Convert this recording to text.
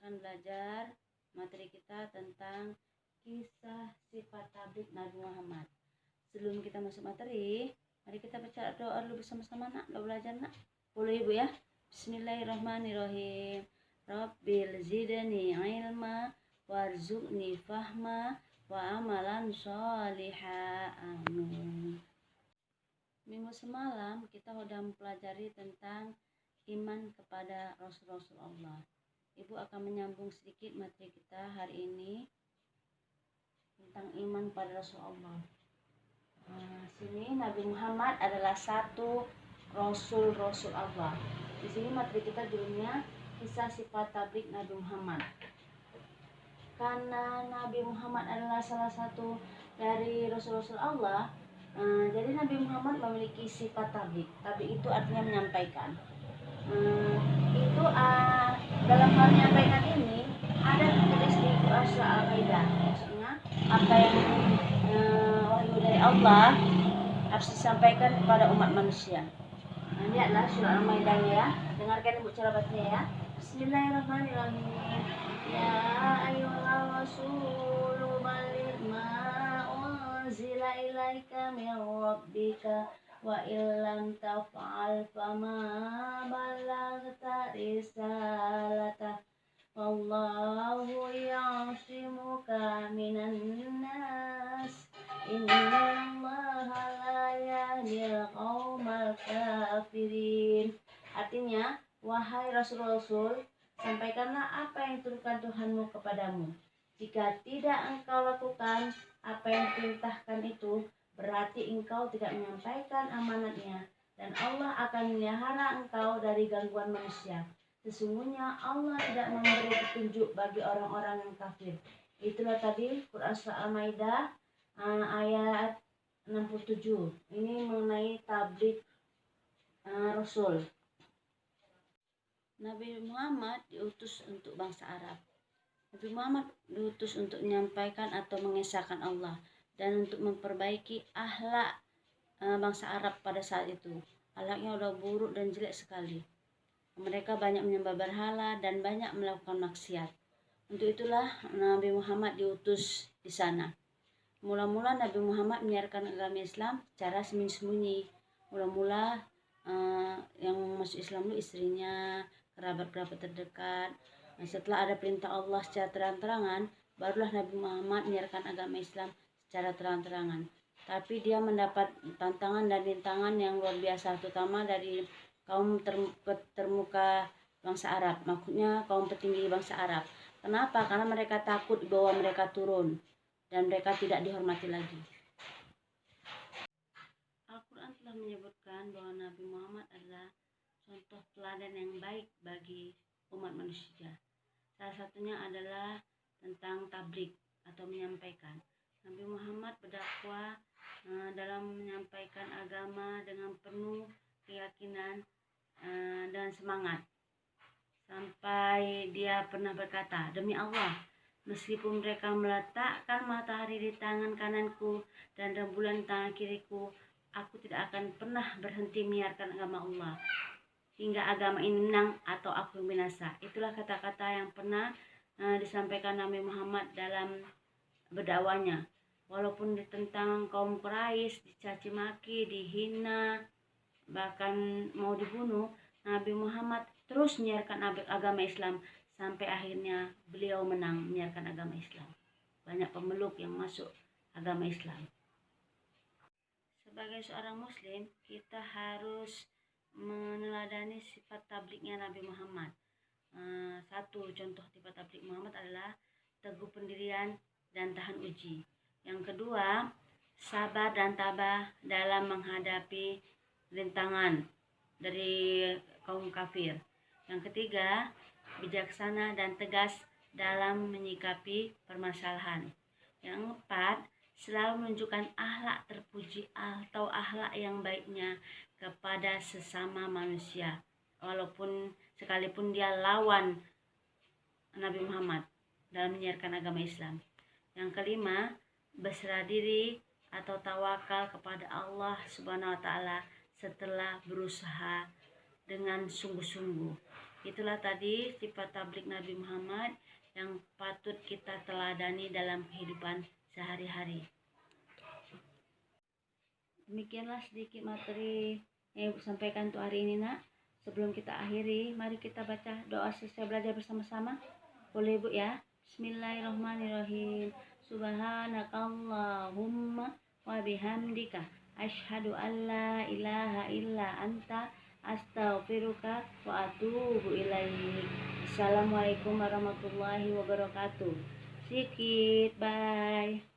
akan belajar materi kita tentang kisah sifat tabligh Nabi Muhammad. Sebelum kita masuk materi, mari kita baca doa dulu bersama-sama nak, doa belajar nak. Boleh ibu ya? Bismillahirrahmanirrahim. Rabbil zidni ilma warzuqni fahma wa amalan sholiha. Amin. Minggu semalam kita sudah mempelajari tentang iman kepada Rasul-Rasul Allah. Ibu akan menyambung sedikit materi kita hari ini tentang iman pada Rasul Allah. Sini Nabi Muhammad adalah satu Rasul Allah. Di sini materi kita judulnya kisah sifat tabligh Nabi Muhammad. Karena Nabi Muhammad adalah salah satu dari Rasul-Rasul Allah, jadi Nabi Muhammad memiliki sifat tabligh. Tabligh itu artinya menyampaikan. Dalam hal menyampaikan ini ada tertulis di Quran Surah Al-Maidah. Maksudnya apa yang wahyu dari Allah harus disampaikan kepada umat manusia. Lihatlah Surah Al-Maidah ya. Dengarkan ibu cara bacanya ya. Bismillahirrahmanirrahim. Ya ayyuhal rasulu balligh ma unzila ilaika min rabbika wa illam taf'al fama ballaghta risalata wallahu ya'simuka minan nas innallaha la yahdil qaumal kafirin. Artinya, wahai rasul-rasul, sampaikanlah apa yang diturunkan Tuhanmu kepadamu. Jika tidak engkau lakukan apa yang diperintahkan itu, berarti engkau tidak menyampaikan amanatnya, dan Allah akan memelihara engkau dari gangguan manusia. Sesungguhnya Allah tidak memberi petunjuk bagi orang-orang yang kafir. Itulah tadi Quran Surah Al-Maidah ayat 67. Ini mengenai tabligh Rasul. Nabi Muhammad diutus untuk bangsa Arab. Nabi Muhammad diutus untuk menyampaikan atau mengesahkan Allah dan untuk memperbaiki akhlak bangsa Arab pada saat itu. Akhlaknya udah buruk dan jelek sekali. Mereka banyak menyembah berhala dan banyak melakukan maksiat. Untuk itulah Nabi Muhammad diutus di sana. Mula-mula Nabi Muhammad menyiarkan agama Islam secara sembunyi-sembunyi. Mula-mula yang masuk Islam itu istrinya, kerabat-kerabat terdekat. Setelah ada perintah Allah secara terang-terangan, barulah Nabi Muhammad menyiarkan agama Islam secara terang-terangan. Tapi dia mendapat tantangan dan rintangan yang luar biasa, terutama dari kaum termuka bangsa Arab, maksudnya kaum petinggi bangsa Arab. Kenapa? Karena mereka takut bahwa mereka turun dan mereka tidak dihormati lagi. Al-Quran telah menyebutkan bahwa Nabi Muhammad adalah contoh teladan yang baik bagi umat manusia. Salah satunya adalah tentang tabligh atau menyampaikan. Nabi Muhammad berdakwah dalam menyampaikan agama dengan penuh keyakinan dan semangat. Sampai dia pernah berkata, demi Allah, meskipun mereka meletakkan matahari di tangan kananku dan rembulan di tangan kiriku, aku tidak akan pernah berhenti menyiarkan agama Allah hingga agama ini menang atau aku binasa. Itulah kata-kata yang pernah disampaikan Nabi Muhammad dalam berdakwahnya. Walaupun ditentang kaum Quraisy, dicaci maki, dihina, bahkan mau dibunuh, Nabi Muhammad terus menyiarkan agama Islam sampai akhirnya beliau menang menyiarkan agama Islam. Banyak pemeluk yang masuk agama Islam. Sebagai seorang muslim, kita harus meneladani sifat tablighnya Nabi Muhammad. Satu contoh sifat tabligh Muhammad adalah teguh pendirian dan tahan uji. Yang kedua, sabar dan tabah dalam menghadapi rintangan dari kaum kafir. Yang ketiga, bijaksana dan tegas dalam menyikapi permasalahan. Yang keempat, selalu menunjukkan akhlak terpuji atau akhlak yang baiknya kepada sesama manusia, walaupun sekalipun dia lawan Nabi Muhammad dalam menyiarkan agama Islam. Yang kelima, berserah diri atau tawakal kepada Allah Subhanahu wa taala setelah berusaha dengan sungguh-sungguh. Itulah tadi sifat tablik Nabi Muhammad yang patut kita teladani dalam kehidupan sehari-hari. Demikianlah sedikit materi yang Ibu sampaikan untuk hari ini, Nak. Sebelum kita akhiri, mari kita baca doa selesai belajar bersama-sama. Boleh, Bu, ya? Bismillahirrahmanirrahim. Subhanakallahumma wa bihamdika asyhadu an la ilaha illa anta astaghfiruka wa atubu ilaik. Assalamualaikum warahmatullahi wabarakatuh. Sikit, bye.